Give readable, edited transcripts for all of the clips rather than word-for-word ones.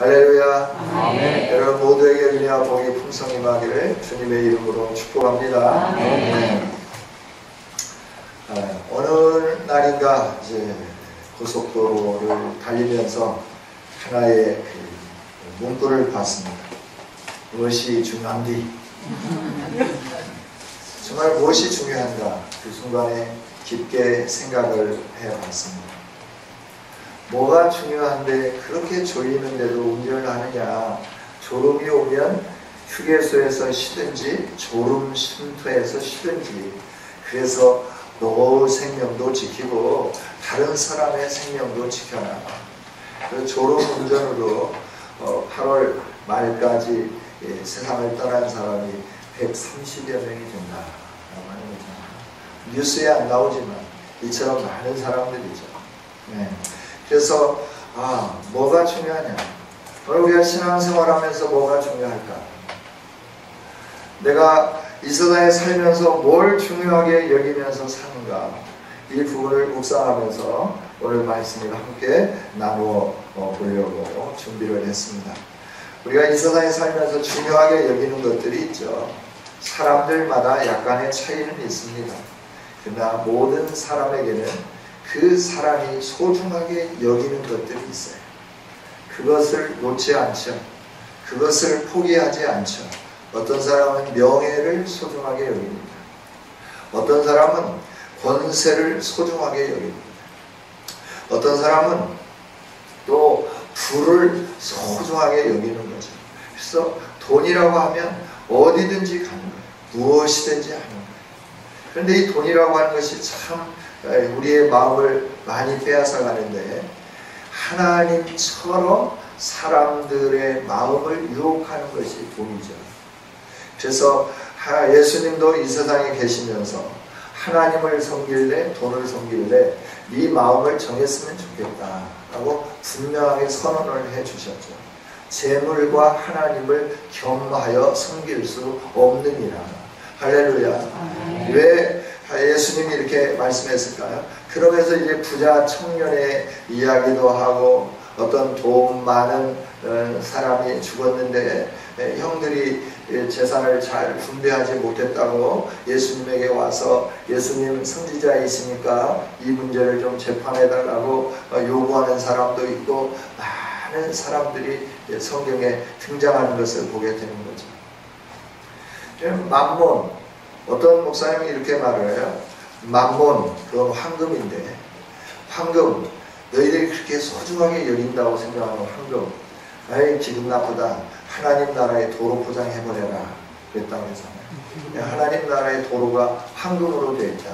할렐루야. 아멘. 여러분 모두에게 은혜와 복이 풍성히 임하기를 주님의 이름으로 축복합니다. 아멘. 어느 날인가 이제 고속도로를 달리면서 하나의 문구를 봤습니다. 무엇이 중요한디? 정말 무엇이 중요한가? 그 순간에 깊게 생각을 해봤습니다. 뭐가 중요한데 그렇게 졸리는데도 운전을 하느냐? 졸음이 오면 휴게소에서 쉬든지 졸음 쉼터에서 쉬든지, 그래서 너 생명도 지키고 다른 사람의 생명도 지켜라. 그 졸음 운전으로 8월 말까지 세상을 떠난 사람이 130여 명이 된다라고 하는 거죠. 뉴스에 안 나오지만 이처럼 많은 사람들이죠. 그래서 뭐가 중요하냐? 오늘 우리가 신앙생활하면서 뭐가 중요할까? 내가 이 세상에 살면서 뭘 중요하게 여기면서 사는가? 이 부분을 묵상하면서 오늘 말씀을 함께 나누어 보려고 준비를 했습니다. 우리가 이 세상에 살면서 중요하게 여기는 것들이 있죠. 사람들마다 약간의 차이는 있습니다. 그러나 모든 사람에게는 그 사람이 소중하게 여기는 것들이 있어요. 그것을 놓지 않죠. 그것을 포기하지 않죠. 어떤 사람은 명예를 소중하게 여깁니다. 어떤 사람은 권세를 소중하게 여깁니다. 어떤 사람은 또 부를 소중하게 여기는 거죠. 그래서 돈이라고 하면 어디든지 가는 거예요. 무엇이든지 하는 거예요. 그런데 이 돈이라고 하는 것이 참 우리의 마음을 많이 빼앗아 가는데, 하나님처럼 사람들의 마음을 유혹하는 것이 돈이죠. 그래서 예수님도 이 세상에 계시면서 하나님을 섬길래 돈을 섬길래 네 마음을 정했으면 좋겠다라고 분명하게 선언을 해주셨죠. 재물과 하나님을 겸하여 섬길 수 없느니라. 할렐루야. 왜 예수님이 이렇게 말씀했을까요? 그러면서 이제 부자 청년의 이야기도 하고, 어떤 돈 많은 사람이 죽었는데 형들이 재산을 잘 분배하지 못했다고 예수님에게 와서 예수님 선지자이시니까 이 문제를 좀 재판해달라고 요구하는 사람도 있고, 많은 사람들이 성경에 등장하는 것을 보게 되는 거죠. 만몬, 어떤 목사님이 이렇게 말을 해요. 만몬, 그건 황금인데, 황금, 너희들이 그렇게 소중하게 여긴다고 생각하는 황금, 아이 기분 나쁘다. 하나님 나라의 도로 포장해버려라 그랬다고 했잖아요. 하나님 나라의 도로가 황금으로 되어 있다.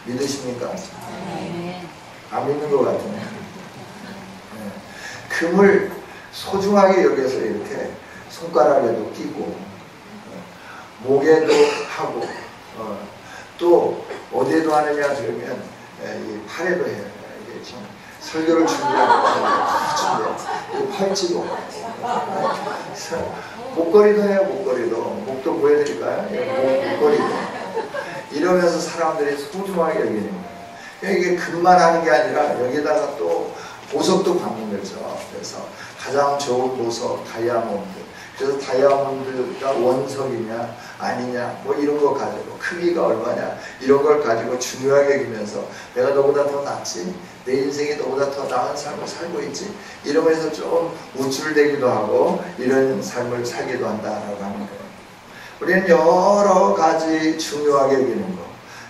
믿으십니까? 안 믿는 것 같으네. 금을 소중하게 여겨서 이렇게 손가락에도 끼고 목에도 하고 또 어디에도 하느냐 그러면 이 팔에도 해요. 이게 참 설교를 준비하고 팔찌도 목걸이도 해요. 목도 보여드릴까요? 목걸이도 이러면서 사람들이 소중하게 여기는 거예요. 이게 금만 하는 게 아니라 여기다가 또 보석도 받는 거죠. 그래서 가장 좋은 보석 다이아몬드, 그래서 다이아몬드가 원석이냐 아니냐 뭐 이런 거 가지고 크기가 얼마냐 이런 걸 가지고 중요하게 여기면서 내가 너보다 더 낫지? 내 인생이 너보다 더 나은 삶을 살고 있지? 이러면서 좀 우쭐대기도 하고 이런 삶을 살기도 한다라고 하는 거예요. 우리는 여러 가지 중요하게 여기는 거,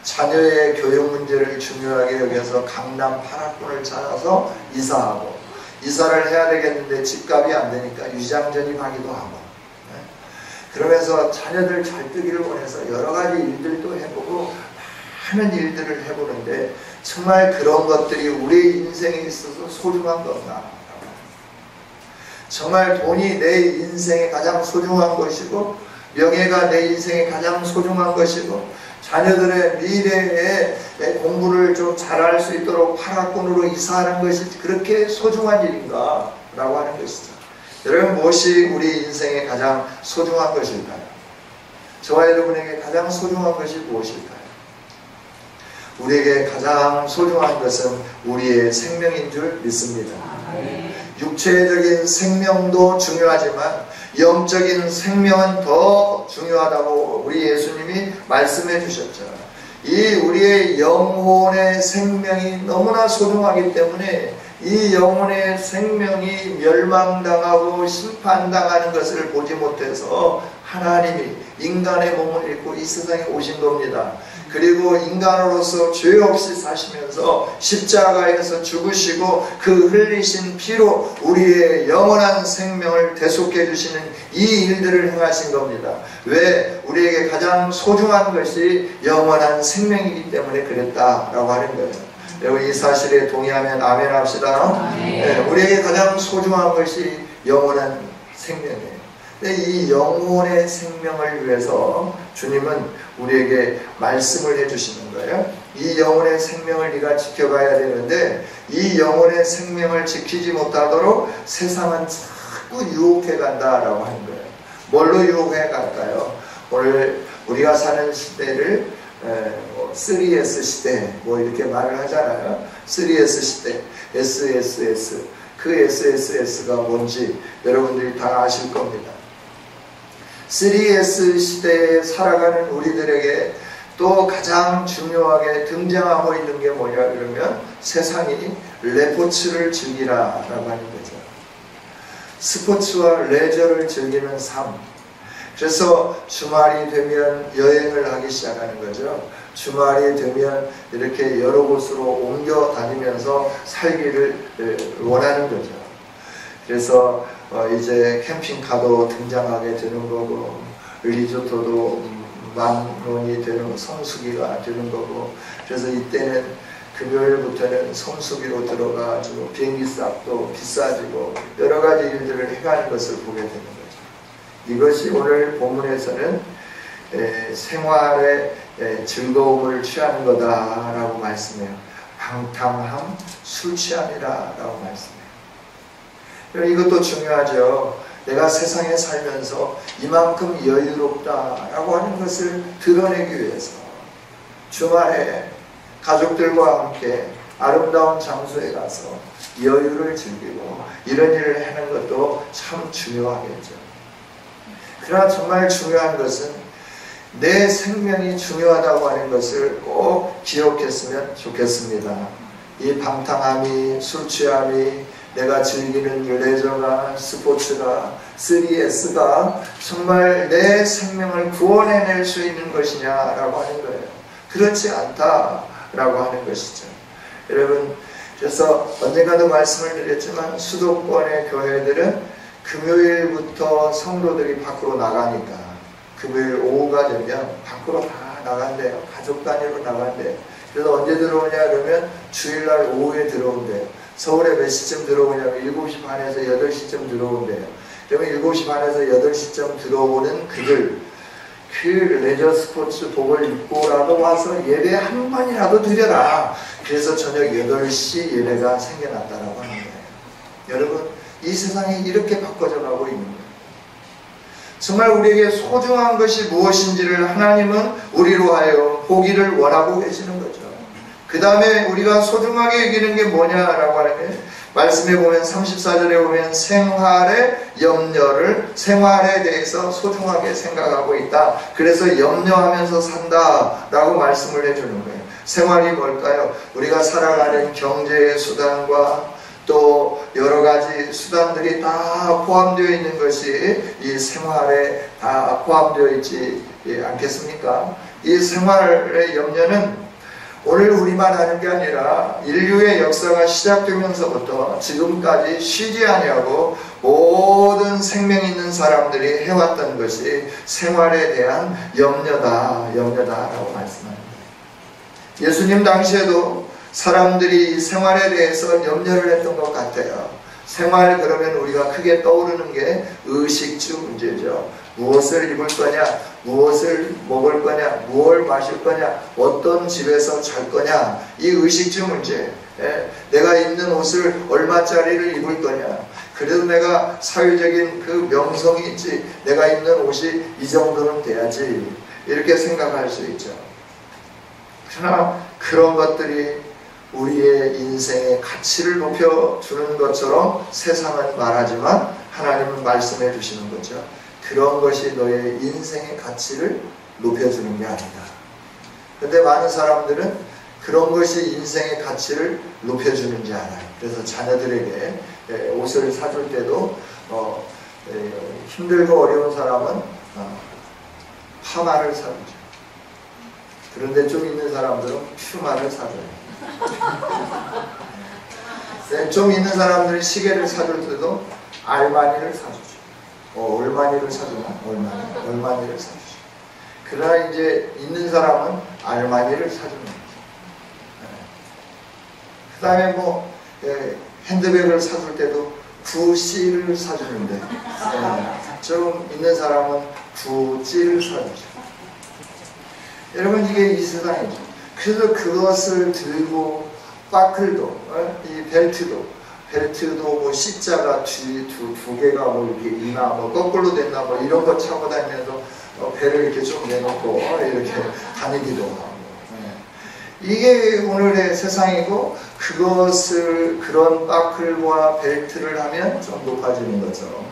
자녀의 교육 문제를 중요하게 여겨서 강남 8학군을 찾아서 이사하고, 이사를 해야 되겠는데 집값이 안 되니까 유장전입하기도 하고, 그러면서 자녀들 잘 뜨기를 원해서 여러 가지 일들도 해보고 많은 일들을 해보는데, 정말 그런 것들이 우리 인생에 있어서 소중한 건가? 정말 돈이 내 인생에 가장 소중한 것이고, 명예가 내 인생에 가장 소중한 것이고, 자녀들의 미래에 공부를 좀 잘할 수 있도록 8학군으로 이사하는 것이 그렇게 소중한 일인가? 라고 하는 것이죠. 여러분, 무엇이 우리 인생에 가장 소중한 것일까요? 저와 여러분에게 가장 소중한 것이 무엇일까요? 우리에게 가장 소중한 것은 우리의 생명인 줄 믿습니다. 육체적인 생명도 중요하지만 영적인 생명은 더 중요하다고 우리 예수님이 말씀해 주셨죠. 이 우리의 영혼의 생명이 너무나 소중하기 때문에 이 영혼의 생명이 멸망당하고 심판당하는 것을 보지 못해서 하나님이 인간의 몸을 입고 이 세상에 오신 겁니다. 그리고 인간으로서 죄 없이 사시면서 십자가에서 죽으시고 그 흘리신 피로 우리의 영원한 생명을 대속해 주시는 이 일들을 행하신 겁니다. 왜? 우리에게 가장 소중한 것이 영원한 생명이기 때문에 그랬다라고 하는 거예요. 여러분 이 사실에 동의하면 아멘 합시다. 네, 우리에게 가장 소중한 것이 영원한 생명이에요. 근데 이 영혼의 생명을 위해서 주님은 우리에게 말씀을 해주시는 거예요. 이 영혼의 생명을 네가 지켜가야 되는데 이 영혼의 생명을 지키지 못하도록 세상은 자꾸 유혹해 간다라고 하는 거예요. 뭘로 유혹해 갈까요? 오늘 우리가 사는 시대를 3S 시대 뭐 이렇게 말을 하잖아요. 3S 시대, SSS. 그 SSS가 뭔지 여러분들이 다 아실 겁니다. 3S 시대에 살아가는 우리들에게 또 가장 중요하게 등장하고 있는 게 뭐냐 그러면 세상이 레포츠를 즐기라 라고 하는 거죠. 스포츠와 레저를 즐기는 삶. 그래서 주말이 되면 여행을 하기 시작하는 거죠. 주말이 되면 이렇게 여러 곳으로 옮겨 다니면서 살기를 원하는 거죠. 그래서 이제 캠핑카도 등장하게 되는 거고 리조트도 10,000원이 되는 성수기가 되는 거고 그래서 이때는 금요일부터는 성수기로 들어가지고 비행기 값도 비싸지고 여러 가지 일들을 해가는 것을 보게 되는 거죠. 이것이 오늘 본문에서는 생활의 즐거움을 취하는 거다라고 말씀해요. 방탕함, 술 취함이라고 말씀해요. 이것도 중요하죠. 내가 세상에 살면서 이만큼 여유롭다라고 하는 것을 드러내기 위해서 주말에 가족들과 함께 아름다운 장소에 가서 여유를 즐기고 이런 일을 하는 것도 참 중요하겠죠. 그러나 정말 중요한 것은 내 생명이 중요하다고 하는 것을 꼭 기억했으면 좋겠습니다. 이 방탕함이, 술 취함이, 내가 즐기는 레저가, 스포츠가, 3S가 정말 내 생명을 구원해낼 수 있는 것이냐라고 하는 거예요. 그렇지 않다라고 하는 것이죠. 여러분, 그래서 언젠가도 말씀을 드렸지만 수도권의 교회들은 금요일부터 성도들이 밖으로 나가니까 금요일 오후가 되면 밖으로 다 나간대요. 가족 단위로 나간대요. 그래서 언제 들어오냐 그러면 주일날 오후에 들어온대요. 서울에 몇 시쯤 들어오냐면 7시 반에서 8시쯤 들어온대요. 그러면 7시 반에서 8시쯤 들어오는 그들 그 레저 스포츠 복을 입고라도 와서 예배 한 번이라도 드려라. 그래서 저녁 8시 예배가 생겨났다라고 하는 거예요. 여러분 이 세상이 이렇게 바꿔져 가고 있는 거예요. 정말 우리에게 소중한 것이 무엇인지를 하나님은 우리로 하여 보기를 원하고 계시는 거죠. 그 다음에 우리가 소중하게 여기는 게 뭐냐라고 하면 말씀에 보면 34절에 보면 생활에 대해서 소중하게 생각하고 있다. 그래서 염려하면서 산다라고 말씀을 해주는 거예요. 생활이 뭘까요? 우리가 살아가는 경제의 수단과 또 여러 가지 수단들이 다 포함되어 있는 것이 이 생활에 다 포함되어 있지 않겠습니까? 이 생활의 염려는 오늘 우리만 하는 게 아니라 인류의 역사가 시작되면서부터 지금까지 쉬지 아니하고 모든 생명 있는 사람들이 해왔던 것이 생활에 대한 염려다라고 말씀합니다. 예수님 당시에도 사람들이 생활에 대해서 염려를 했던 것 같아요. 생활 그러면 우리가 크게 떠오르는 게 의식주 문제죠. 무엇을 입을 거냐, 무엇을 먹을 거냐, 무엇을 마실 거냐, 어떤 집에서 잘 거냐, 이 의식주 문제. 내가 입는 옷을 얼마짜리를 입을 거냐, 그래도 내가 사회적인 그 명성이 있지, 내가 입는 옷이 이 정도는 돼야지, 이렇게 생각할 수 있죠. 그러나 그런 것들이 우리의 인생의 가치를 높여주는 것처럼 세상은 말하지만 하나님은 말씀해 주시는 거죠. 그런 것이 너의 인생의 가치를 높여주는 게 아니다. 근데 많은 사람들은 그런 것이 인생의 가치를 높여주는지 알아요. 그래서 자녀들에게 옷을 사줄 때도 힘들고 어려운 사람은 파마를 사주죠. 그런데 좀 있는 사람들은 퓨마를 사줘요. 좀 있는 사람들은 시계를 사줄 때도 알마니를 사주죠. 얼마니를 사주나? 얼마니를 사주죠. 그러나 이제 있는 사람은 알마니를 사주는 거죠. 그 다음에 핸드백을 사줄 때도 구C를 사주는데 좀 있는 사람은 구C를 사주죠. 여러분, 이게 이 세상이죠. 그래서 그것을 들고 바클도, 이 벨트도 C자가 두 개가 이렇게 있나, 거꾸로 됐나, 이런 거 차고 다니면서 배를 이렇게 좀 내놓고 이렇게 다니기도 하고. 이게 오늘의 세상이고, 그런 바클과 벨트를 하면 좀 높아지는 것처럼,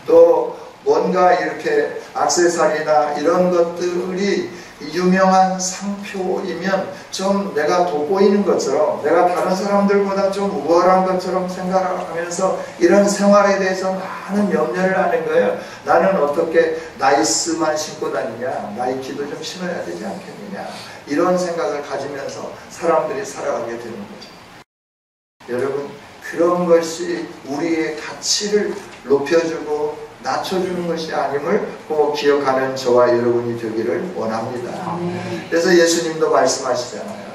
또 뭔가 이렇게 액세서리나 이런 것들이 유명한 상표이면 좀 내가 돋보이는 것처럼, 내가 다른 사람들보다 좀 우월한 것처럼 생각하면서 이런 생활에 대해서 많은 염려를 하는 거예요. 나는 어떻게 나이스만 신고 다니냐, 나이키도 좀 신어야 되지 않겠느냐, 이런 생각을 가지면서 사람들이 살아가게 되는 거죠. 여러분, 그런 것이 우리의 가치를 높여주고 낮춰주는 것이 아님을 꼭 기억하는 저와 여러분이 되기를 원합니다. 그래서 예수님도 말씀하시잖아요.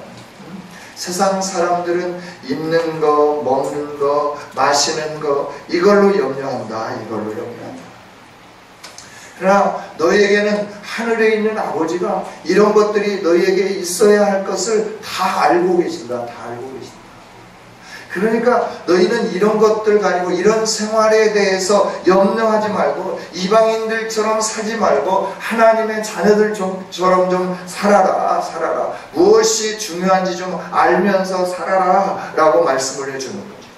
세상 사람들은 입는 거, 먹는 거, 마시는 거, 이걸로 염려한다. 그러나 너희에게는 하늘에 있는 아버지가 이런 것들이 너희에게 있어야 할 것을 다 알고 계신다. 그러니까 너희는 이런 것들 가지고 이런 생활에 대해서 염려하지 말고 이방인들처럼 살지 말고 하나님의 자녀들처럼 좀 살아라. 무엇이 중요한지 좀 알면서 살아라 라고 말씀을 해주는 거죠.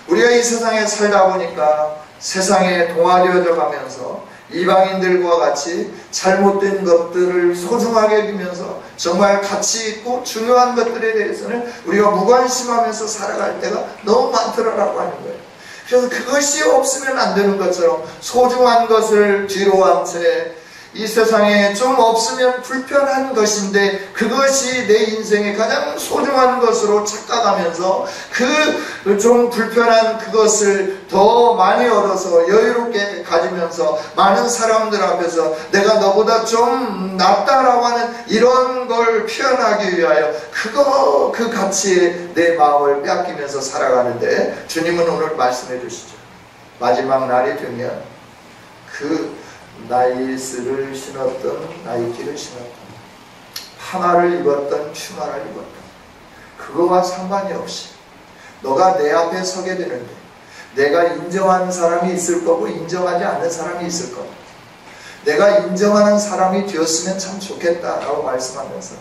우리가 이 세상에 살다 보니까 세상에 동화되어져 가면서 이방인들과 같이 잘못된 것들을 소중하게 여기면서 정말 가치 있고 중요한 것들에 대해서는 우리가 무관심하면서 살아갈 때가 너무 많더라라고 하는 거예요. 그래서 그것이 없으면 안 되는 것처럼 소중한 것을 뒤로 한 채 이 세상에 좀 없으면 불편한 것인데 그것이 내 인생의 가장 소중한 것으로 착각하면서 그 좀 불편한 그것을 더 많이 얻어서 여유롭게 가지면서 많은 사람들 앞에서 내가 너보다 좀 낫다라고 하는 이런 걸 표현하기 위하여 그 가치에 내 마음을 빼앗기면서 살아가는데, 주님은 오늘 말씀해 주시죠. 마지막 날이 되면 그 나이스를 신었던, 나이키를 신었던, 파마를 입었던, 퓨마를 입었던, 그거와 상관이 없이 너가 내 앞에 서게 되는데 내가 인정하는 사람이 있을 거고 인정하지 않는 사람이 있을 거다. 내가 인정하는 사람이 되었으면 참 좋겠다라고 말씀하면서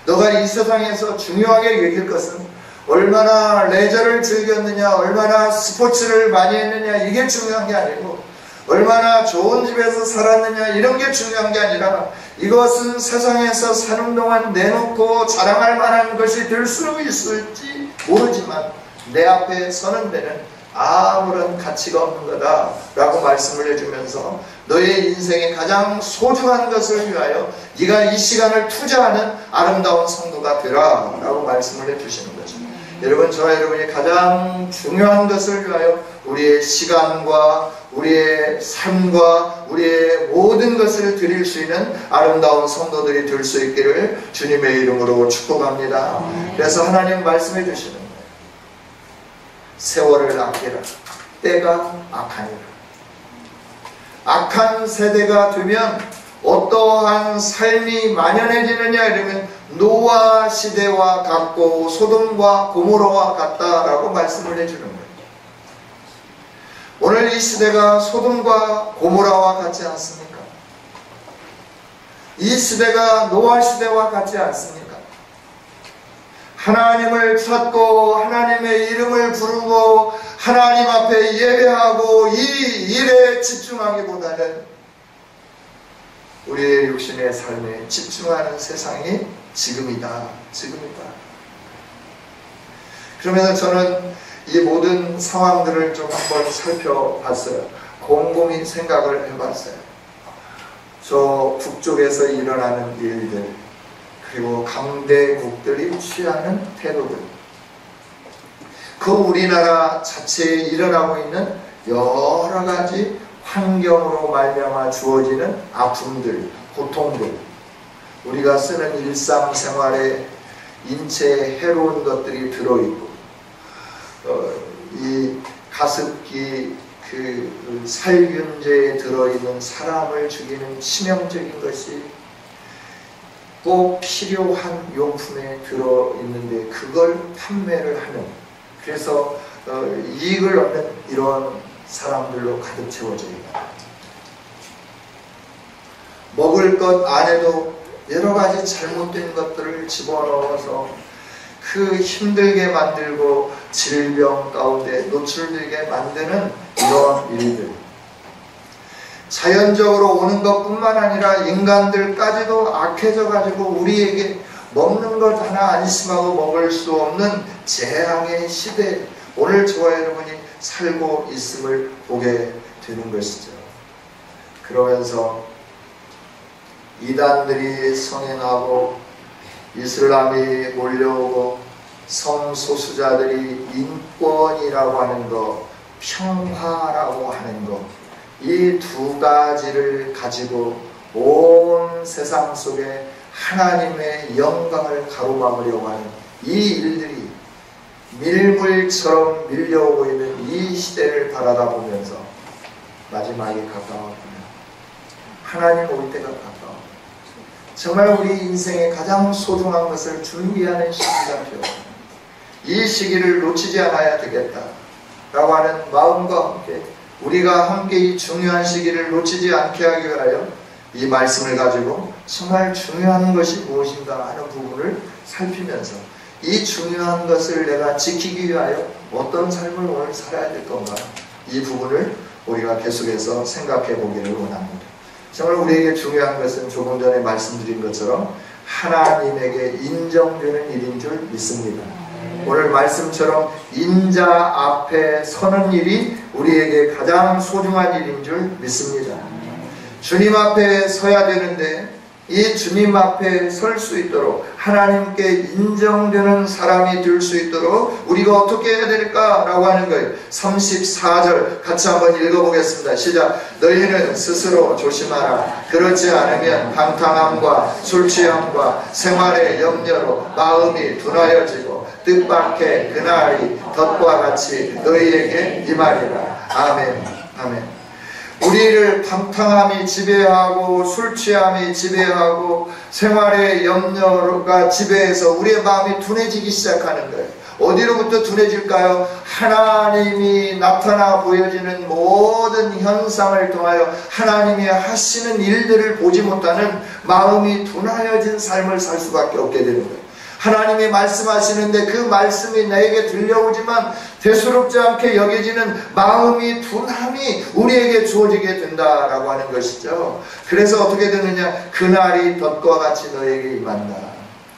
너가 이 세상에서 중요하게 여길 것은 얼마나 레저를 즐겼느냐, 얼마나 스포츠를 많이 했느냐, 이게 중요한 게 아니고 얼마나 좋은 집에서 살았느냐, 이런 게 중요한 게 아니라 이것은 세상에서 사는 동안 내놓고 자랑할 만한 것이 될 수 있을지 모르지만 내 앞에 서는 데는 아무런 가치가 없는 거다 라고 말씀을 해주면서 너의 인생의 가장 소중한 것을 위하여 네가 이 시간을 투자하는 아름다운 성도가 되라 라고 말씀을 해주시는 거죠. 여러분, 저와 여러분이 가장 중요한 것을 위하여 우리의 시간과 우리의 삶과 우리의 모든 것을 드릴 수 있는 아름다운 성도들이 될 수 있기를 주님의 이름으로 축복합니다. 그래서 하나님 말씀해 주시는 거예요. 세월을 아끼라. 때가 악하니라. 악한 세대가 되면 어떠한 삶이 만연해지느냐 이러면 노아 시대와 같고 소돔과 고모라와 같다라고 말씀을 해주는 거예요. 오늘 이 시대가 소돔과 고모라와 같지 않습니까? 이 시대가 노아 시대와 같지 않습니까? 하나님을 찾고 하나님의 이름을 부르고 하나님 앞에 예배하고 이 일에 집중하기보다는 우리의 육신의 삶에 집중하는 세상이 지금이다. 그러면서 저는 이 모든 상황들을 좀 한번 살펴봤어요. 곰곰이 생각을 해봤어요. 저 북쪽에서 일어나는 일들, 그리고 강대국들이 취하는 태도들, 그 우리나라 자체에 일어나고 있는 여러 가지 환경으로 말미암아 주어지는 아픔들, 고통들, 우리가 쓰는 일상생활에 인체에 해로운 것들이 들어있고, 이 가습기 그 살균제에 들어있는 사람을 죽이는 치명적인 것이 꼭 필요한 용품에 들어있는데 그걸 판매를 하는, 그래서 이익을 얻는 이런 사람들로 가득 채워져 있다. 먹을 것 안에도 여러 가지 잘못된 것들을 집어넣어서 그 힘들게 만들고 질병 가운데 노출되게 만드는 이런 일들, 자연적으로 오는 것뿐만 아니라 인간들까지도 악해져 가지고 우리에게 먹는 것 하나 안심하고 먹을 수 없는 재앙의 시대에 오늘 저와 여러분이 살고 있음을 보게 되는 것이죠. 그러면서 이단들이 성행하고 이슬람이 몰려오고 성소수자들이 인권이라고 하는 것, 평화라고 하는 것, 이 두 가지를 가지고 온 세상 속에 하나님의 영광을 가로막으려고 하는 이 일들이 밀물처럼 밀려오고 있는 이 시대를 바라다 보면서 마지막이 가까웠구나. 하나님 올 때가 가까워. 정말 우리 인생의 가장 소중한 것을 준비하는 시기가 되었습니다. 이 시기를 놓치지 않아야 되겠다 라고 하는 마음과 함께 우리가 함께 이 중요한 시기를 놓치지 않게 하기 위하여 이 말씀을 가지고 정말 중요한 것이 무엇인가 하는 부분을 살피면서 이 중요한 것을 내가 지키기 위하여 어떤 삶을 오늘 살아야 될 건가, 이 부분을 우리가 계속해서 생각해 보기를 원합니다. 정말 우리에게 중요한 것은 조금 전에 말씀드린 것처럼 하나님에게 인정되는 일인 줄 믿습니다. 오늘 말씀처럼 인자 앞에 서는 일이 우리에게 가장 소중한 일인 줄 믿습니다. 주님 앞에 서야 되는데 이 주님 앞에 설 수 있도록 하나님께 인정되는 사람이 될 수 있도록 우리가 어떻게 해야 될까라고 하는 거예요. 34절 같이 한번 읽어보겠습니다. 시작. 너희는 스스로 조심하라. 그렇지 않으면 방탕함과 술취함과 생활의 염려로 마음이 둔하여지고 뜻밖의 그날이 덫과 같이 너희에게 임하리라. 아멘. 아멘. 우리를 방탕함이 지배하고 술취함이 지배하고 생활의 염려가 지배해서 우리의 마음이 둔해지기 시작하는 거예요. 어디로부터 둔해질까요? 하나님이 나타나 보여지는 모든 현상을 통하여 하나님이 하시는 일들을 보지 못하는 마음이 둔하여진 삶을 살 수밖에 없게 되는 거예요. 하나님이 말씀하시는데 그 말씀이 나에게 들려오지만 대수롭지 않게 여겨지는 마음이 둔함이 우리에게 주어지게 된다라고 하는 것이죠. 그래서 어떻게 되느냐? 그날이 덫과 같이 너에게 임한다.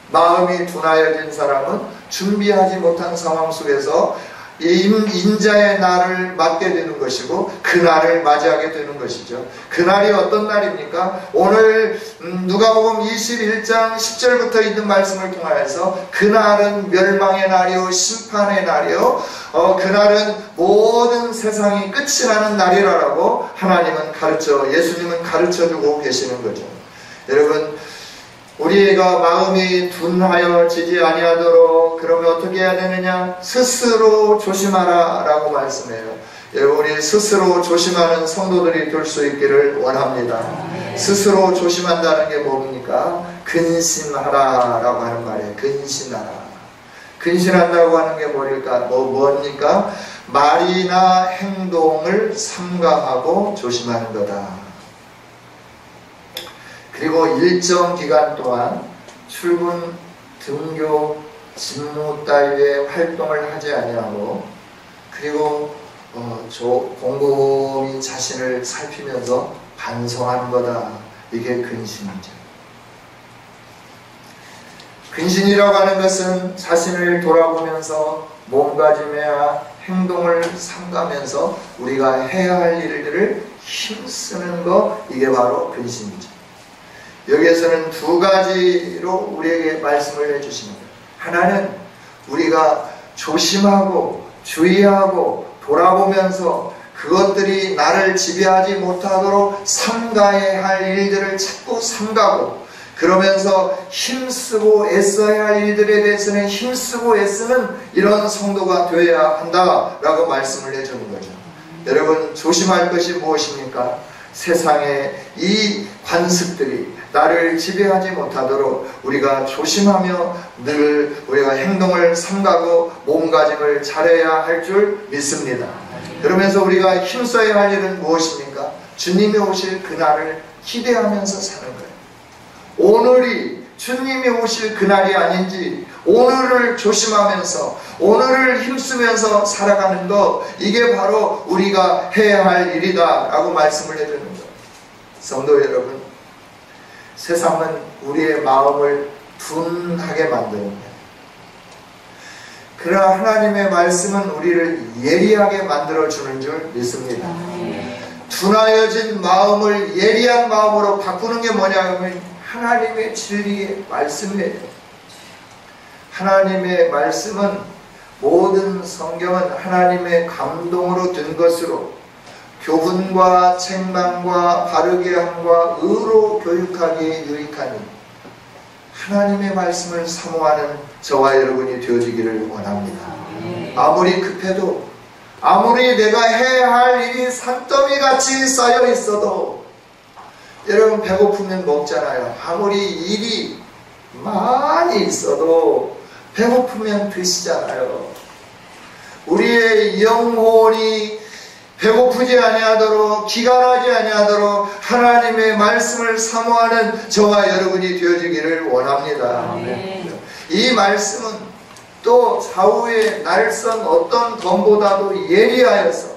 마음이 둔하여진 사람은 준비하지 못한 상황 속에서 인자의 날을 맞게 되는 것이고 그날을 맞이하게 되는 것이죠. 그날이 어떤 날입니까? 오늘 누가복음 21장 10절부터 있는 말씀을 통하여서 그날은 멸망의 날이요 심판의 날이요 그날은 모든 세상이 끝이 나는 날이라고 하나님은 예수님은 가르쳐주고 계시는 거죠. 여러분, 우리가 마음이 둔하여지지 아니하도록 그러면 어떻게 해야 되느냐? 스스로 조심하라 라고 말씀해요. 우리 스스로 조심하는 성도들이 될 수 있기를 원합니다. 스스로 조심한다는 게 뭡니까? 근신하라 라고 하는 말이에요. 근신하라. 근신한다고 하는 게 뭡니까? 말이나 행동을 삼가하고 조심하는 거다. 그리고 일정 기간 동안 출근, 등교, 직무 따위의 활동을 하지 아니하고 그리고 곰곰이 자신을 살피면서 반성하는 거다. 이게 근신이죠. 근신이라고 하는 것은 자신을 돌아보면서 몸가짐이나 행동을 삼가면서 우리가 해야 할 일들을 힘쓰는 거, 이게 바로 근신이죠. 여기에서는 두 가지로 우리에게 말씀을 해주십니다. 하나는 우리가 조심하고 주의하고 돌아보면서 그것들이 나를 지배하지 못하도록 삼가야 할 일들을 자꾸 삼가고, 그러면서 힘쓰고 애써야 할 일들에 대해서는 힘쓰고 애쓰는 이런 성도가 되어야 한다라고 말씀을 해주는 거죠. 여러분, 조심할 것이 무엇입니까? 세상의 이 관습들이 나를 지배하지 못하도록 우리가 조심하며 늘 우리가 행동을 삼가고 몸가짐을 잘해야 할 줄 믿습니다. 그러면서 우리가 힘써야 할 일은 무엇입니까? 주님이 오실 그날을 기대하면서 사는 거예요. 오늘이 주님이 오실 그날이 아닌지 오늘을 조심하면서 오늘을 힘쓰면서 살아가는 것, 이게 바로 우리가 해야 할 일이다 라고 말씀을 해주는 거예요. 성도 여러분, 세상은 우리의 마음을 둔하게 만듭니다. 그러나 하나님의 말씀은 우리를 예리하게 만들어주는 줄 믿습니다. 둔하여진 마음을 예리한 마음으로 바꾸는 게 뭐냐면 하나님의 진리의 말씀이에요. 하나님의 말씀은, 모든 성경은 하나님의 감동으로 든 것으로 교훈과 책망과 바르게 함과 의로 교육하기에 유익하니 하나님의 말씀을 사모하는 저와 여러분이 되어지기를 원합니다. 아무리 급해도, 아무리 내가 해야 할 일이 산더미같이 쌓여 있어도, 여러분 배고프면 먹잖아요. 아무리 일이 많이 있어도 배고프면 드시잖아요. 우리의 영혼이 배고프지 아니하도록, 기간하지 아니하도록 하나님의 말씀을 사모하는 저와 여러분이 되어지기를 원합니다. 이 말씀은 또 좌우의 날선 어떤 검보다도 예리하여서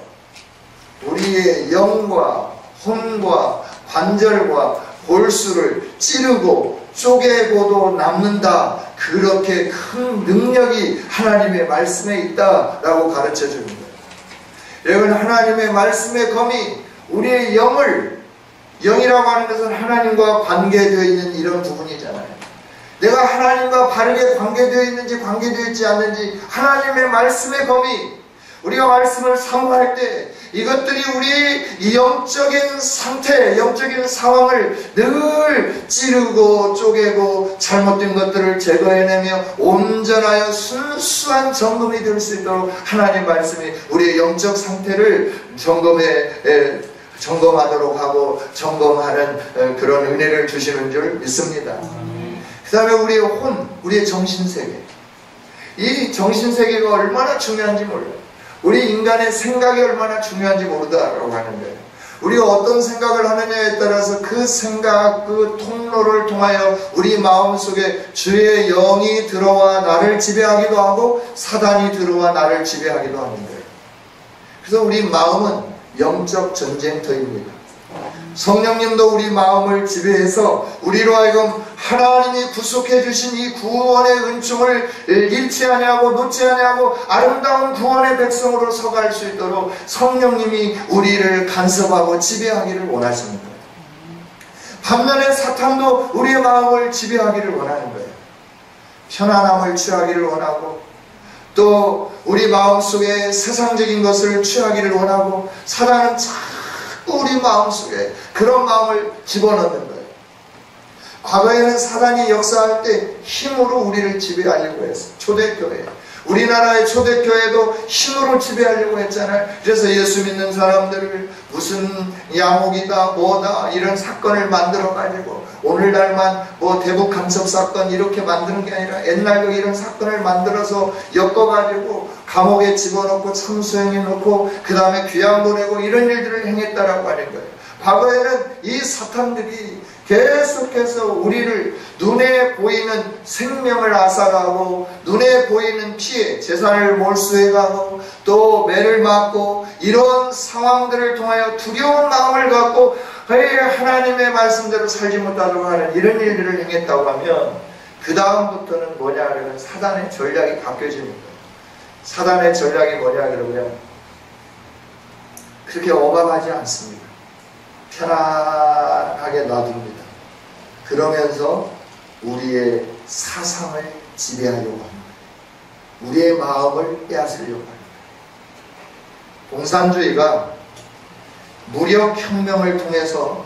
우리의 영과 혼과 관절과 골수를 찌르고 쪼개고도 남는다. 그렇게 큰 능력이 하나님의 말씀에 있다라고 가르쳐 주는 거예요. 여러분, 하나님의 말씀의 검이 우리의 영을, 영이라고 하는 것은 하나님과 관계되어 있는 이런 부분이잖아요. 내가 하나님과 바르게 관계되어 있는지 관계되어 있지 않는지 하나님의 말씀의 검이, 우리가 말씀을 사모할 때 이것들이 우리 영적인 상태, 영적인 상황을 늘 찌르고 쪼개고 잘못된 것들을 제거해내며 온전하여 순수한 점검이 될 수 있도록 하나님 말씀이 우리의 영적 상태를 점검하도록 하고 점검하는 그런 은혜를 주시는 줄 믿습니다. 그 다음에 우리의 혼, 우리의 정신세계, 이 정신세계가 얼마나 중요한지 몰라요. 우리 인간의 생각이 얼마나 중요한지 모르다라고 하는 거예요. 우리가 어떤 생각을 하느냐에 따라서 그 생각, 그 통로를 통하여 우리 마음속에 주의 영이 들어와 나를 지배하기도 하고 사단이 들어와 나를 지배하기도 하는 거예요. 그래서 우리 마음은 영적 전쟁터입니다. 성령님도 우리 마음을 지배해서 우리로 하여금 하나님이 구속해 주신 이 구원의 은총을 잃지 아니하고 놓지 아니하고 아름다운 구원의 백성으로 서갈 수 있도록 성령님이 우리를 간섭하고 지배하기를 원하십니다. 반면에 사탄도 우리의 마음을 지배하기를 원하는 거예요. 편안함을 취하기를 원하고, 또 우리 마음속에 세상적인 것을 취하기를 원하고, 사단은 자꾸 우리 마음속에 그런 마음을 집어넣는 거예요. 과거에는 사단이 역사할 때 힘으로 우리를 지배하려고 했어요. 초대교회, 우리나라의 초대교회도 힘으로 지배하려고 했잖아요. 그래서 예수 믿는 사람들을 무슨 양옥이다 뭐다 이런 사건을 만들어 가지고, 오늘날만 뭐 대북 간첩 사건 이렇게 만드는 게 아니라 옛날도 이런 사건을 만들어서 엮어 가지고 감옥에 집어넣고 참수형에 넣고 그 다음에 귀양 보내고 이런 일들을 행했다라고 하는 거예요. 과거에는 이 사탄들이 계속해서 우리를 눈에 보이는 생명을 앗아가고 눈에 보이는 피해, 재산을 몰수해가고 또 매를 맞고 이런 상황들을 통하여 두려운 마음을 갖고 하나님의 말씀대로 살지 못하도록 하는 이런 일들을 행했다고 하면 그 다음부터는 뭐냐 그러면 사단의 전략이 바뀌어지는 거예요. 사단의 전략이 뭐냐 그러면 그렇게 억압하지 않습니다. 편안하게 놔둡니다. 그러면서 우리의 사상을 지배하려고 합니다. 우리의 마음을 빼앗으려고 합니다. 공산주의가 무력혁명을 통해서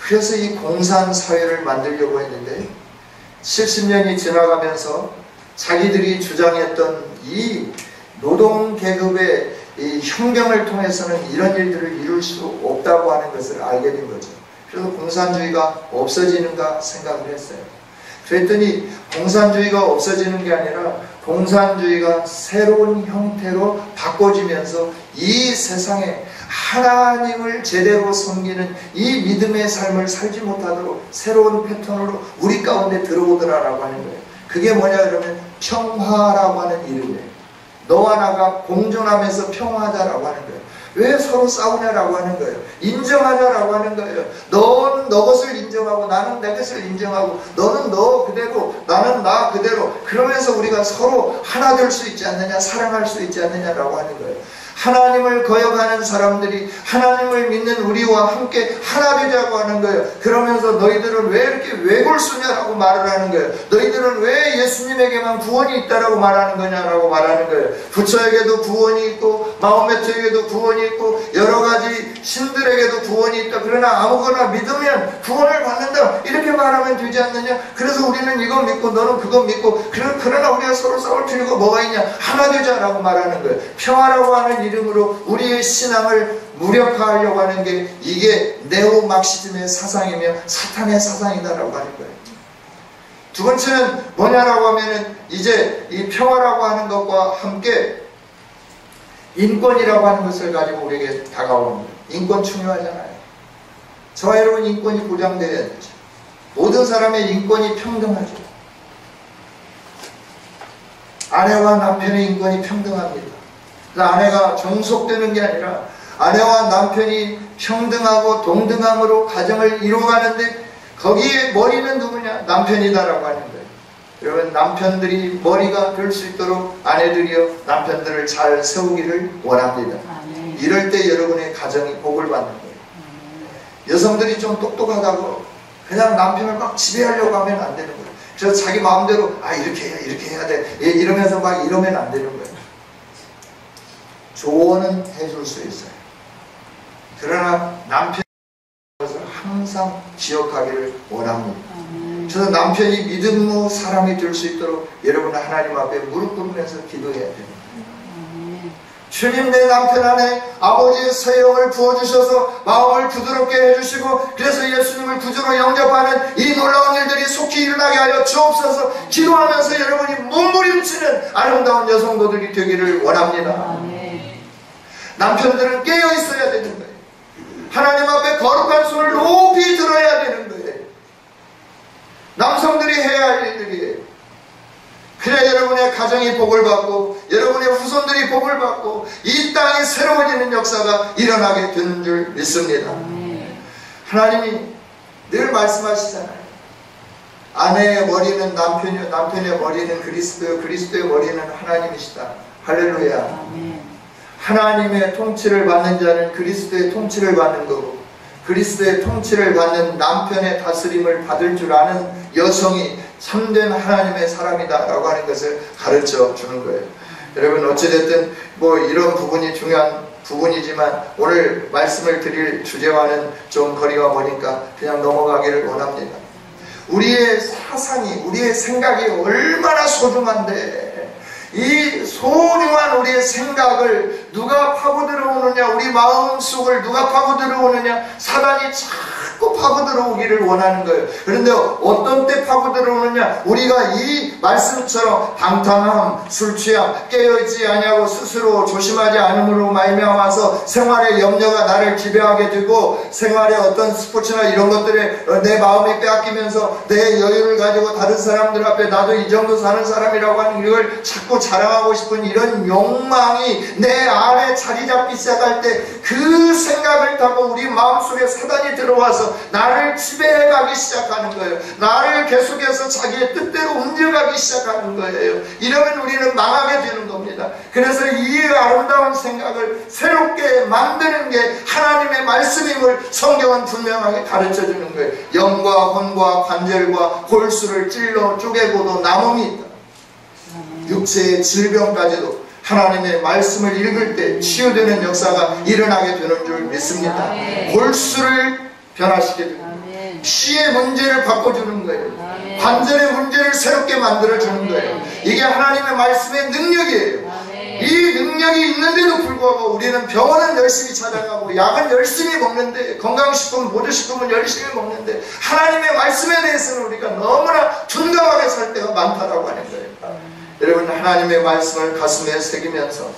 그래서 이 공산사회를 만들려고 했는데 70년이 지나가면서 자기들이 주장했던 이 노동계급의 이 혁명을 통해서는 이런 일들을 이룰 수 없다고 하는 것을 알게 된 거죠. 그래서 공산주의가 없어지는가 생각을 했어요. 그랬더니 공산주의가 없어지는 게 아니라 공산주의가 새로운 형태로 바꿔지면서 이 세상에 하나님을 제대로 섬기는 이 믿음의 삶을 살지 못하도록 새로운 패턴으로 우리 가운데 들어오더라라고 하는 거예요. 그게 뭐냐 그러면 평화라고 하는 이름이에요. 너와 나가 공존하면서 평화하자라고 하는 거예요. 왜 서로 싸우냐라고 하는 거예요. 인정하자라고 하는 거예요. 너는 너 것을 인정하고 나는 내 것을 인정하고 너는 너 그대로 나는 나 그대로 그러면서 우리가 서로 하나 될 수 있지 않느냐, 사랑할 수 있지 않느냐라고 하는 거예요. 하나님을 거역하는 사람들이 하나님을 믿는 우리와 함께 하나 되자고 하는 거예요. 그러면서 너희들은 왜 이렇게 외골수냐라고 말을 하는 거예요. 너희들은 왜 예수님에게만 구원이 있다라고 말하는 거냐라고 말하는 거예요. 부처에게도 구원이 있고 마호메트에게도 구원이 있고 여러 가지 신들에게도 구원이 있다. 그러나 아무거나 믿으면 구원을 받는다. 이렇게 말하면 되지 않느냐. 그래서 우리는 이거 믿고 너는 그거 믿고 그러나 우리가 서로 싸울 필요가 뭐가 있냐. 하나 되자라고 말하는 거예요. 평화라고 하는 이름으로 우리의 신앙을 무력화하려고 하는 게 이게 네오막시즘의 사상이며 사탄의 사상이다라고 하는 거예요. 두 번째는 뭐냐라고 하면은 이제 이 평화라고 하는 것과 함께 인권이라고 하는 것을 가지고 우리에게 다가오는 거예요. 인권 중요하잖아요. 저와 여러분 인권이 보장되어야 되죠. 모든 사람의 인권이 평등하죠. 아내와 남편의 인권이 평등합니다. 아내가 종속되는 게 아니라 아내와 남편이 평등하고 동등함으로 가정을 이루어가는데 거기에 머리는 누구냐? 남편이다라고 하는 거예요. 여러분 남편들이 머리가 될 수 있도록 아내들이요 남편들을 잘 세우기를 원합니다. 이럴 때 여러분의 가정이 복을 받는 거예요. 여성들이 좀 똑똑하다고 그냥 남편을 막 지배하려고 하면 안 되는 거예요. 그래서 자기 마음대로 이렇게 해야 돼 이러면서 막 이러면 안 되는 거예요. 조언은 해줄 수 있어요. 그러나 남편이 항상 기억하기를 원합니다. 저는 남편이 믿음의 사람이 될 수 있도록 여러분은 하나님 앞에 무릎 꿇으면서 기도해야 됩니다. 주님 내 남편 안에 아버지의 서영을 부어주셔서 마음을 부드럽게 해주시고 그래서 예수님을 구주로 영접하는 이 놀라운 일들이 속히 일어나게 하여 주옵소서. 기도하면서 여러분이 몸부림치는 아름다운 여성도들이 되기를 원합니다. 남편들은 깨어 있어야 되는 거예요. 하나님 앞에 거룩한 손을 높이 들어야 되는 거예요. 남성들이 해야 할 일들이에요. 그래야 여러분의 가정이 복을 받고 여러분의 후손들이 복을 받고 이 땅이 새로워지는 역사가 일어나게 되는 줄 믿습니다. 하나님이 늘 말씀하시잖아요. 아내의 머리는 남편이요 남편의 머리는 그리스도요 그리스도의 머리는 하나님이시다. 할렐루야. 하나님의 통치를 받는 자는 그리스도의 통치를 받는 거고 그리스도의 통치를 받는 남편의 다스림을 받을 줄 아는 여성이 참된 하나님의 사람이다 라고 하는 것을 가르쳐 주는 거예요. 여러분 어찌됐든 뭐 이런 부분이 중요한 부분이지만 오늘 말씀을 드릴 주제와는 좀 거리가 머니까 그냥 넘어가기를 원합니다. 우리의 사상이 우리의 생각이 얼마나 소중한데 이 소중한 우리의 생각을 누가 파고 들어오느냐, 우리 마음속을 누가 파고 들어오느냐, 사단이 자꾸 파고 들어오기를 원하는 거예요. 그런데 어떤 때 파고 들어오느냐? 우리가 이 말씀처럼 방탕함, 술 취함, 깨어있지 아니하고 스스로 조심하지 않음으로 말미암아서 생활의 염려가 나를 지배하게 되고 생활의 어떤 스포츠나 이런 것들에 내 마음이 빼앗기면서 내 여유를 가지고 다른 사람들 앞에 나도 이 정도 사는 사람이라고 하는 이걸 자꾸 자랑하고 싶은 이런 욕망이 내 안에 자리 잡기 시작할 때 그 생각을 타고 우리 마음속에 사단이 들어와서 나를 지배해가기 시작하는 거예요. 나를 계속해서 자기의 뜻대로 움직여가기 시작하는 거예요. 이러면 우리는 망하게 되는 겁니다. 그래서 이 아름다운 생각을 새롭게 만드는 게 하나님의 말씀임을 성경은 분명하게 가르쳐주는 거예요. 영과 혼과 관절과 골수를 찔러 쪼개고도 남음이 있다. 육체의 질병까지도 하나님의 말씀을 읽을 때 치유되는 역사가 일어나게 되는 줄 믿습니다. 골수를 변화시켜 줍니다. 피의 문제를 바꿔주는 거예요. 관절의 문제를 새롭게 만들어주는 거예요. 이게 하나님의 말씀의 능력이에요. 이 능력이 있는데도 불구하고 우리는 병원은 열심히 찾아가고 약은 열심히 먹는데, 건강식품, 보조식품은 열심히 먹는데 하나님의 말씀에 대해서는 우리가 너무나 둔감하게 살 때가 많다라고 하는 거예요. 여러분, 하나님의 말씀을 가슴에 새기면서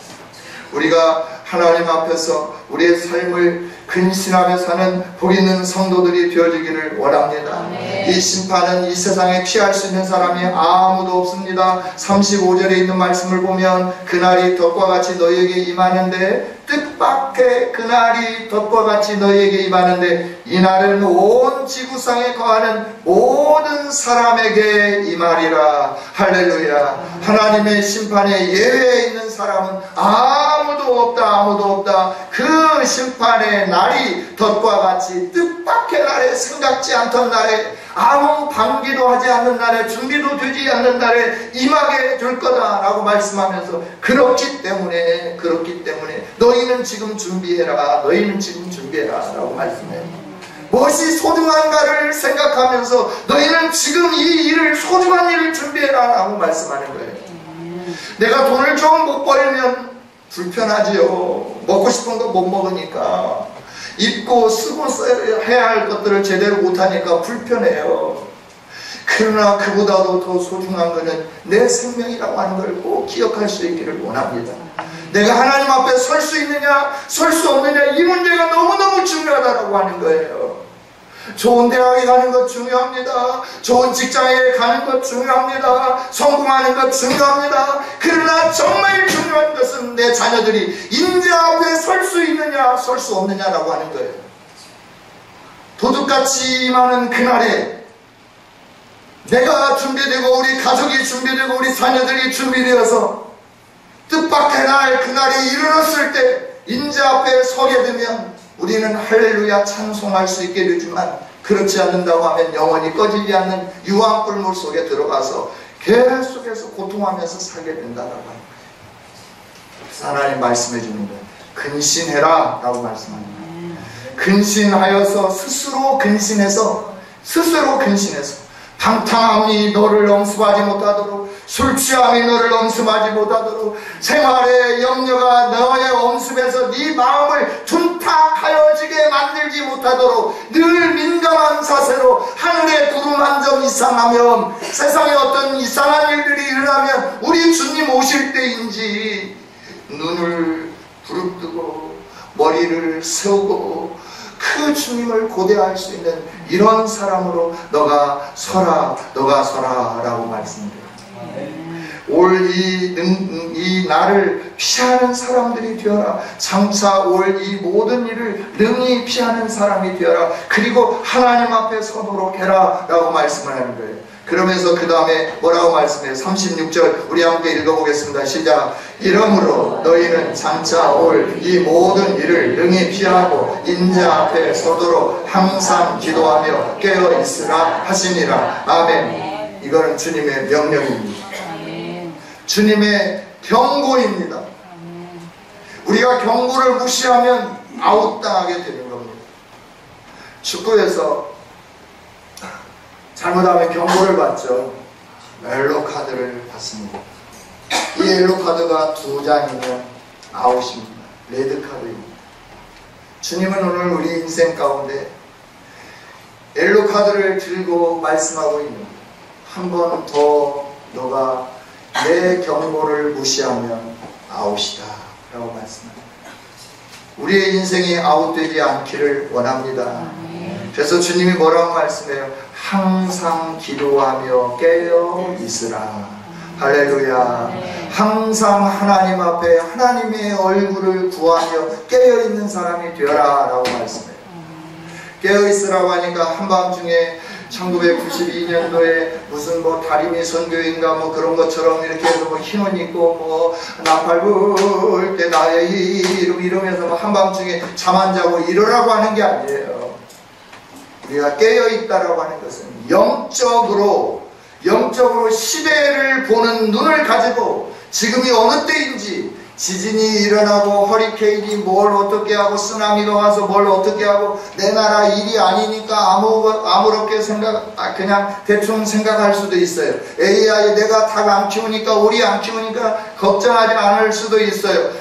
우리가 하나님 앞에서 우리의 삶을 근신하며 사는 복 있는 성도들이 되어지기를 원합니다. 이 심판은 이 세상에 피할 수 있는 사람이 아무도 없습니다. 35절에 있는 말씀을 보면 그날이 덫과 같이 너희에게 임하는데, 뜻밖의 그날이 덫과 같이 너희에게 임하는데 이날은 온 지구상에 거하는 모든 사람에게 임하리라. 할렐루야. 하나님의 심판에 예외에 있는 사람은 아무도 없다. 아무도 없다. 그 심판의 날이 덫과 같이 뜻밖의 날에, 생각지 않던 날에, 아무 방기도 하지 않는 날에, 준비도 되지 않는 날에 임하게 될 거다라고 말씀하면서 그렇기 때문에 너희는 지금 준비해라. 너희는 지금 준비해라 라고 말씀해요. 무엇이 소중한가를 생각하면서 너희는 지금 이 일을, 소중한 일을 준비해라 라고 말씀하는 거예요. 내가 돈을 좀 못 벌면 불편하지요. 먹고 싶은 거 못 먹으니까. 입고 쓰고 써야 할 것들을 제대로 못하니까 불편해요. 그러나 그보다도 더 소중한 것은 내 생명이라고 하는 걸 꼭 기억할 수 있기를 원합니다. 내가 하나님 앞에 설 수 있느냐 설 수 없느냐, 이 문제가 너무너무 중요하다고 하는 거예요. 좋은 대학에 가는 것 중요합니다. 좋은 직장에 가는 것 중요합니다. 성공하는 것 중요합니다. 그러나 정말 중요한 것은 내 자녀들이 인자 앞에 설 수 있느냐 설 수 없느냐라고 하는 거예요. 도둑같이 임하는 그날에 내가 준비되고 우리 가족이 준비되고 우리 자녀들이 준비되어서 뜻밖의 날, 그날이 이르렀을 때 인자 앞에 서게 되면 우리는 할렐루야 찬송할 수 있게 되지만, 그렇지 않는다고 하면 영원히 꺼지지 않는 유황불물 속에 들어가서 계속해서 고통하면서 살게 된다라고 하는 거예요. 그래서 하나님 말씀해 주는 거예요. 근신해라 라고 말씀합니다. 근신하여서 스스로 근신해서 방탕함이 너를 엄습하지 못하도록, 술 취함이 너를 엄습하지 못하도록, 생활의 염려가 너의 엄습에서 네 마음을 둔탁하여지게 만들지 못하도록 늘 민감한 자세로, 하늘의 구름 한 점 이상하면, 세상에 어떤 이상한 일들이 일어나면 우리 주님 오실 때인지 눈을 부릅뜨고 머리를 세우고 그 주님을 고대할 수 있는 이런 사람으로 너가 서라 라고 말씀드려요. 올 이 날을 피하는 사람들이 되어라. 장차 올 이 모든 일을 능히 피하는 사람이 되어라. 그리고 하나님 앞에 서도록 해라 라고 말씀을 하는 거예요. 그러면서 그 다음에 뭐라고 말씀해요? 36절 우리 함께 읽어보겠습니다. 시작. 이러므로 너희는 장차 올 이 모든 일을 능히 피하고 인자 앞에 서도록 항상 기도하며 깨어 있으라 하시니라. 아멘. 이거는 주님의 명령입니다. 주님의 경고입니다. 우리가 경고를 무시하면 아웃당하게 되는 겁니다. 축구에서 잘못하면 경고를 받죠. 옐로 카드를 받습니다. 이 옐로 카드가 2장이면 아웃입니다. 레드 카드입니다. 주님은 오늘 우리 인생 가운데 옐로 카드를 들고 말씀하고 있는 거예요. 한 번 더 너가 내 경고를 무시하면 아웃이다 라고 말씀합니다. 우리의 인생이 아웃되지 않기를 원합니다. 그래서 주님이 뭐라고 말씀해요? 항상 기도하며 깨어 있으라. 할렐루야. 항상 하나님 앞에 하나님의 얼굴을 구하며 깨어있는 사람이 되어라 라고 말씀해요. 깨어있으라고 하니까 한밤중에 1992년도에 무슨 뭐 다리미 선교인가 뭐 그런 것처럼 이렇게 해서 뭐 흰옷 입고 뭐 나팔 불 때 나의 이름 이러면서 뭐 한밤중에 잠 안 자고 이러라고 하는 게 아니에요. 우리가 깨어있다라고 하는 것은 영적으로 시대를 보는 눈을 가지고 지금이 어느 때인지 지진이 일어나고 허리케인이 뭘 어떻게 하고 쓰나미가 와서 뭘 어떻게 하고 내 나라 일이 아니니까 아무렇게 그냥 대충 생각할 수도 있어요. AI 내가 닭 안 키우니까 오리 안 키우니까 걱정하지 않을 수도 있어요.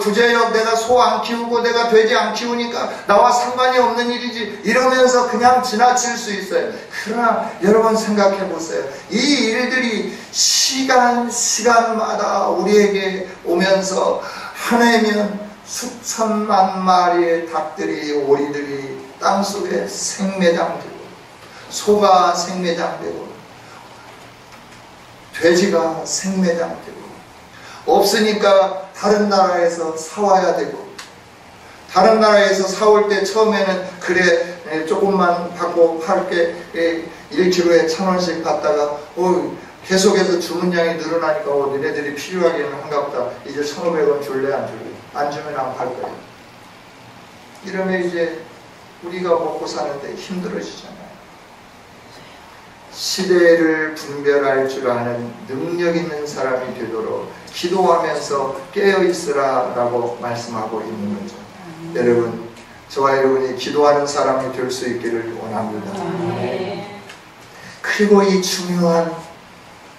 구제역 내가 소 안 키우고 내가 돼지 안 키우니까 나와 상관이 없는 일이지 이러면서 그냥 지나칠 수 있어요. 그러나 여러분 생각해 보세요. 이 일들이 시간마다 우리에게 오면서 한 해면 수천만 마리의 닭들이 오리들이 땅속에 생매장되고 소가 생매장되고 돼지가 생매장되고 없으니까 다른 나라에서 사와야 되고 다른 나라에서 사올 때 처음에는 그래 조금만 받고 팔게 1kg에 1,000원씩 받다가 계속해서 주문량이 늘어나니까 너네들이 필요하기는 한갑다. 이제 1,500원 줄래 안 줄래? 안 주면 안 팔 거야. 이러면 이제 우리가 먹고 사는데 힘들어지잖아요. 시대를 분별할 줄 아는 능력 있는 사람이 되도록 기도하면서 깨어있으라 라고 말씀하고 있는 거죠. 여러분, 저와 여러분이 기도하는 사람이 될 수 있기를 원합니다. 그리고 이 중요한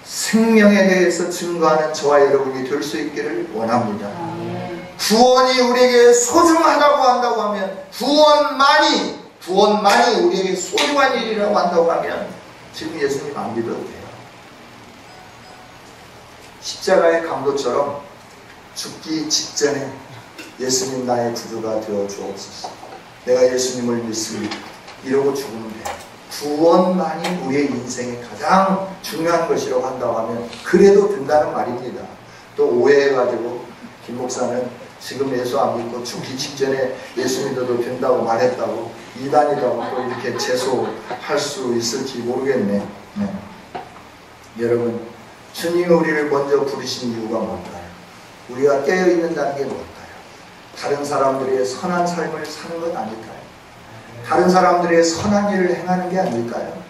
생명에 대해서 증거하는 저와 여러분이 될 수 있기를 원합니다. 구원이 우리에게 소중하다고 한다고 하면 구원만이 우리에게 소중한 일이라고 한다고 하면 지금 예수님 안 믿어도 돼요. 십자가의 강도처럼 죽기 직전에 예수님 나의 구주가 되어 주옵소서. 내가 예수님을 믿습니다. 이러고 죽으면 돼요. 구원만이 우리의 인생의 가장 중요한 것이라고 한다고 하면 그래도 된다는 말입니다. 또 오해해가지고 김 목사는 지금 예수 안 믿고 죽기 직전에 예수 믿어도 된다고 말했다고 이단이라고 또 이렇게 제소할 수 있을지 모르겠네. 여러분, 주님이 우리를 먼저 부르신 이유가 뭘까요? 우리가 깨어있는다는 게 뭘까요? 다른 사람들의 선한 삶을 사는 것 아닐까요? 다른 사람들의 선한 일을 행하는 게 아닐까요?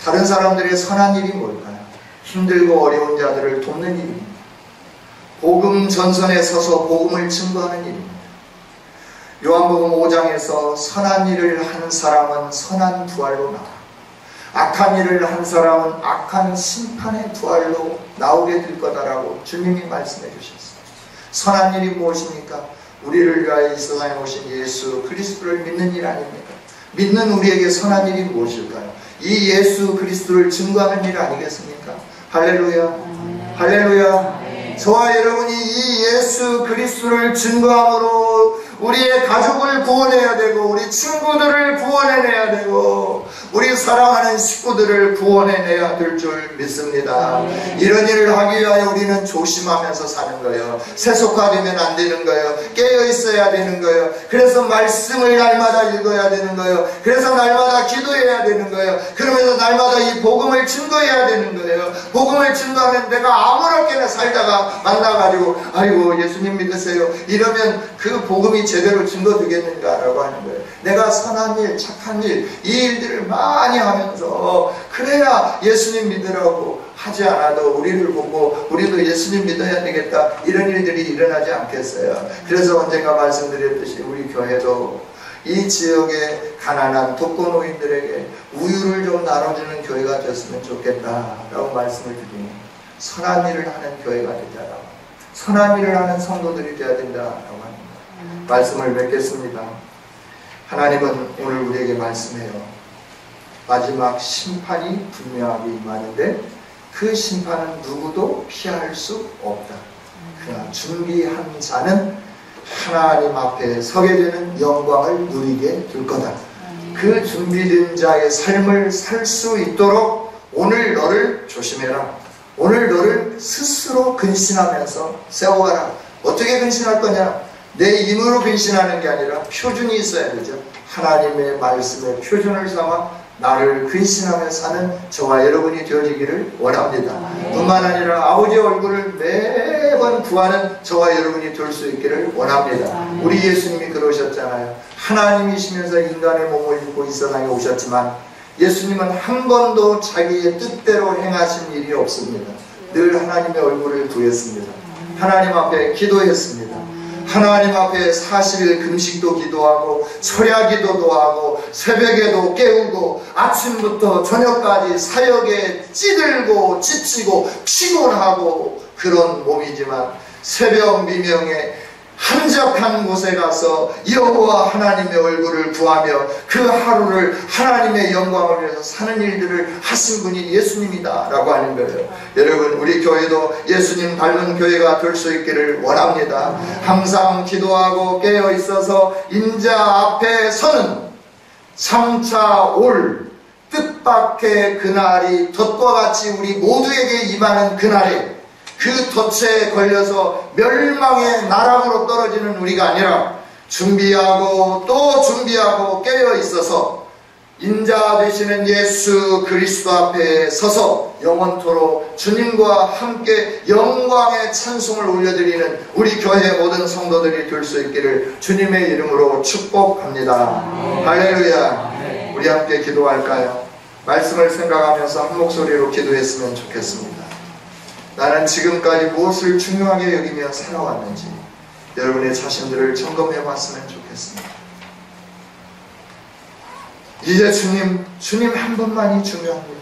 다른 사람들의 선한 일이 뭘까요? 힘들고 어려운 자들을 돕는 일입니다. 복음 전선에 서서 복음을 증거하는 일입니다. 요한복음 5장에서 선한 일을 한 사람은 선한 부활로 나와 악한 일을 한 사람은 악한 심판의 부활로 나오게 될 거다라고 주님이 말씀해 주셨어요. 선한 일이 무엇입니까? 우리를 위하여 이 세상에 오신 예수 그리스도를 믿는 일 아닙니까? 믿는 우리에게 선한 일이 무엇일까요? 이 예수 그리스도를 증거하는 일 아니겠습니까? 할렐루야. 할렐루야. 저와 여러분이 이 예수 그리스도를 증거함으로 우리의 가족을 구원해야 되고 우리 친구들을 구원해내야 되고 우리 사랑하는 식구들을 구원해내야 될 줄 믿습니다. 이런 일을 하기 위하여 우리는 조심하면서 사는 거예요. 세속화되면 안 되는 거예요. 깨어있어야 되는 거예요. 그래서 말씀을 날마다 읽어야 되는 거예요. 그래서 날마다 기도해야 되는 거예요. 그러면서 날마다 이 복음을 증거해야 되는 거예요. 복음을 증거하면 내가 아무렇게나 살다가 만나가지고 아이고 예수님 믿으세요 이러면 그 복음이 제대로 증거되겠는가라고 하는 거예요. 내가 선한 일, 착한 일, 이 일들을 많이 하면서 그래야 예수님 믿으라고 하지 않아도 우리를 보고 우리도 예수님 믿어야 되겠다 이런 일들이 일어나지 않겠어요. 그래서 언젠가 말씀드렸듯이 우리 교회도 이 지역의 가난한 독거노인들에게 우유를 좀 나눠주는 교회가 됐으면 좋겠다라고 말씀을 드립니다. 선한 일을 하는 교회가 되자라고 선한 일을 하는 성도들이 되어야 된다라고 합니다. 말씀을 맺겠습니다. 하나님은 오늘 우리에게 말씀해요. 마지막 심판이 분명하게 임하는데 그 심판은 누구도 피할 수 없다. 그러나 준비한 자는 하나님 앞에 서게 되는 영광을 누리게 될 거다. 그 준비된 자의 삶을 살 수 있도록 오늘 너를 조심해라. 오늘 너를 스스로 근신하면서 세워가라. 어떻게 근신할 거냐? 내 힘으로 근신하는 게 아니라 표준이 있어야 되죠. 하나님의 말씀에 표준을 삼아 나를 근신하며 사는 저와 여러분이 되어지기를 원합니다. 뿐만 아니라 아버지의 얼굴을 매번 구하는 저와 여러분이 될 수 있기를 원합니다. 우리 예수님이 그러셨잖아요. 하나님이시면서 인간의 몸을 입고 이 세상에 오셨지만 예수님은 한 번도 자기의 뜻대로 행하신 일이 없습니다. 늘 하나님의 얼굴을 구했습니다. 하나님 앞에 기도했습니다. 하나님 앞에 40일 금식도 기도하고 철야 기도도 하고 새벽에도 깨우고 아침부터 저녁까지 사역에 찌들고 지치고 피곤하고 그런 몸이지만 새벽 미명에 한적한 곳에 가서 여호와 하나님의 얼굴을 구하며 그 하루를 하나님의 영광을 위해서 사는 일들을 하신 분이 예수님이다 라고 하는 거예요. 여러분, 우리 교회도 예수님 닮은 교회가 될 수 있기를 원합니다. 항상 기도하고 깨어 있어서 인자 앞에 서는 장차 올 뜻밖의 그날이 덫과 같이 우리 모두에게 임하는 그날에 그 덫에 걸려서 멸망의 나락으로 떨어지는 우리가 아니라 준비하고 또 준비하고 깨어 있어서 인자 되시는 예수 그리스도 앞에 서서 영원토록 주님과 함께 영광의 찬송을 올려드리는 우리 교회 모든 성도들이 될 수 있기를 주님의 이름으로 축복합니다. 할렐루야. 우리 함께 기도할까요? 말씀을 생각하면서 한 목소리로 기도했으면 좋겠습니다. 나는 지금까지 무엇을 중요하게 여기며 살아왔는지 여러분의 자신들을 점검해 봤으면 좋겠습니다. 이제 주님 한 분만이 중요합니다.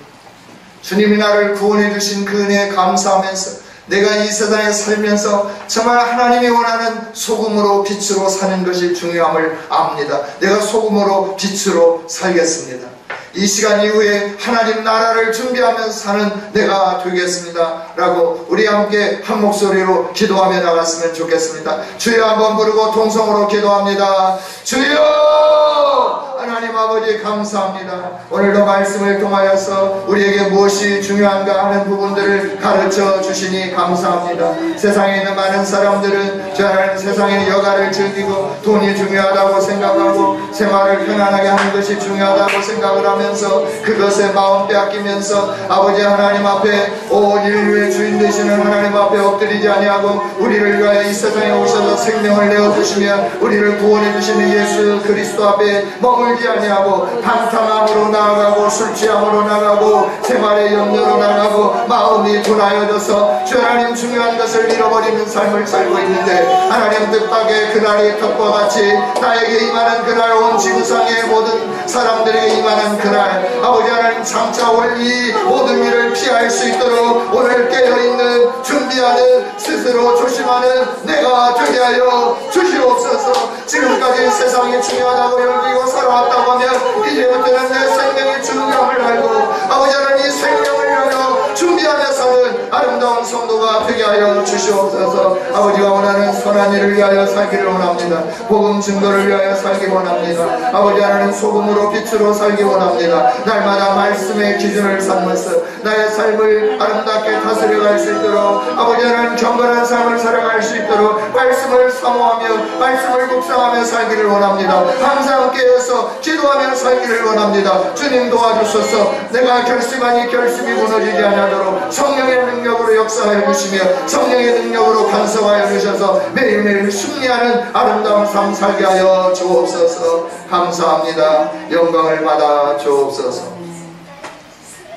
주님이 나를 구원해 주신 그 은혜에 감사하면서 내가 이 세상에 살면서 정말 하나님이 원하는 소금으로 빛으로 사는 것이 중요함을 압니다. 내가 소금으로 빛으로 살겠습니다. 이 시간 이후에 하나님 나라를 준비하면서 사는 내가 되겠습니다 라고 우리 함께 한 목소리로 기도하며 나갔으면 좋겠습니다. 주여 한번 부르고 통성으로 기도합니다. 주여! 하나님 아버지 감사합니다. 오늘도 말씀을 통하여서 우리에게 무엇이 중요한가 하는 부분들을 가르쳐 주시니 감사합니다. 세상에 있는 많은 사람들은 저는 세상의 여가를 즐기고 돈이 중요하다고 생각하고 생활을 편안하게 하는 것이 중요하다고 생각을 하면서 그것에 마음 빼앗기면서 아버지 하나님 앞에 온 인류의 주인 되시는 하나님 앞에 엎드리지 아니하고 우리를 위하여 이 세상에 오셔서 생명을 내어주시며 우리를 구원해 주시는 예수 그리스도 앞에 머물지 아니하고 방탕함으로 나아가고 술 취함으로 나아가고 생활의 염려로 나아가고 마음이 둔하여져서 주 하나님 중요한 것을 잃어버리는 삶을 살고 있는데 하나님 뜻밖의 그날이 턱과 같이 나에게 임하는 그날 온 지구상의 모든 사람들에게 임하는 그날 아버지 하나님 장차 올 이 모든 일을 피할 수 있도록 오늘 깨어있는 준비하는 스스로 조심하는 내가 되게 하여 주시옵소서. 지금까지 세상이 중요하다고 여기고 살아왔다고 하면 이제부터는 내 생명이 중요함을 알고 아버지 하나님 이 생명을 위하여 준비하며 사는 아름다운 성도가 되게 하여 주시옵소서. 아버지가 원하는 선한 일을 위하여 살기를 원합니다. 복음 증거를 위하여 살기 원합니다. 아버지 하나님 소금으로 빛으로 살기 원합니다. 날마다 말씀의 기준을 삼으면서 나의 삶을 아름답게 다스려갈 수 있도록 아버지 하나님 경건한 삶을 살아갈 수 있도록 말씀을 사모하며 말씀을 묵상하며 살기를 원합니다. 항상 깨어서 기도하며 살기를 원합니다. 주님 도와주소서. 내가 결심하니 결심이 무너지지 않도록 성령의 능력으로 역사하여 주시며 성령의 능력으로 간섭하여 주셔서 매일매일 승리하는 아름다운 삶 살게 하여 주옵소서. 감사합니다. 영광을 받아 주옵소서.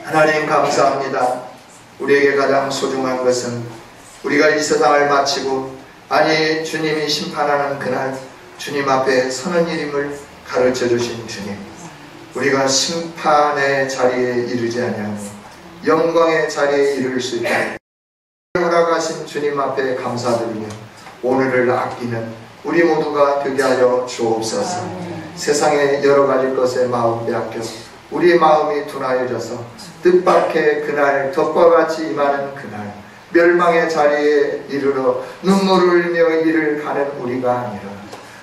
하나님 감사합니다. 우리에게 가장 소중한 것은 우리가 이 세상을 마치고 아니 주님이 심판하는 그날 주님 앞에 서는 일임을 가르쳐 주신 주님, 우리가 심판의 자리에 이르지 아니하고 영광의 자리에 이를 수 있다 허락하신 주님 앞에 감사드리며 오늘을 아끼는 우리 모두가 되게 하여 주옵소서. 세상의 여러 가지 것에 마음 빼앗겨 우리 마음이 둔하여져서 뜻밖의 그날 덕과 같이 임하는 그날 멸망의 자리에 이르러 눈물을 흘리며 이를 가는 우리가 아니라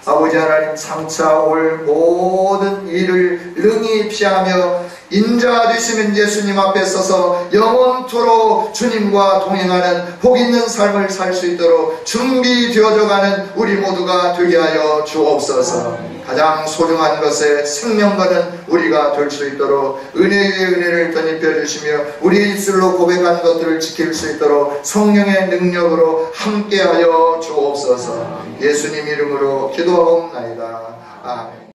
아버지 하나님 장차 올 모든 일을 능히 피하며 인자가 되시는 예수님 앞에 서서 영원토록 주님과 동행하는 복 있는 삶을 살 수 있도록 준비되어져 가는 우리 모두가 되게 하여 주옵소서. 가장 소중한 것에 생명 거는 우리가 될 수 있도록 은혜 위에 은혜를 덧입혀 주시며 우리 입술로 고백한 것들을 지킬 수 있도록 성령의 능력으로 함께하여 주옵소서. 예수님 이름으로 기도하옵나이다. 아멘.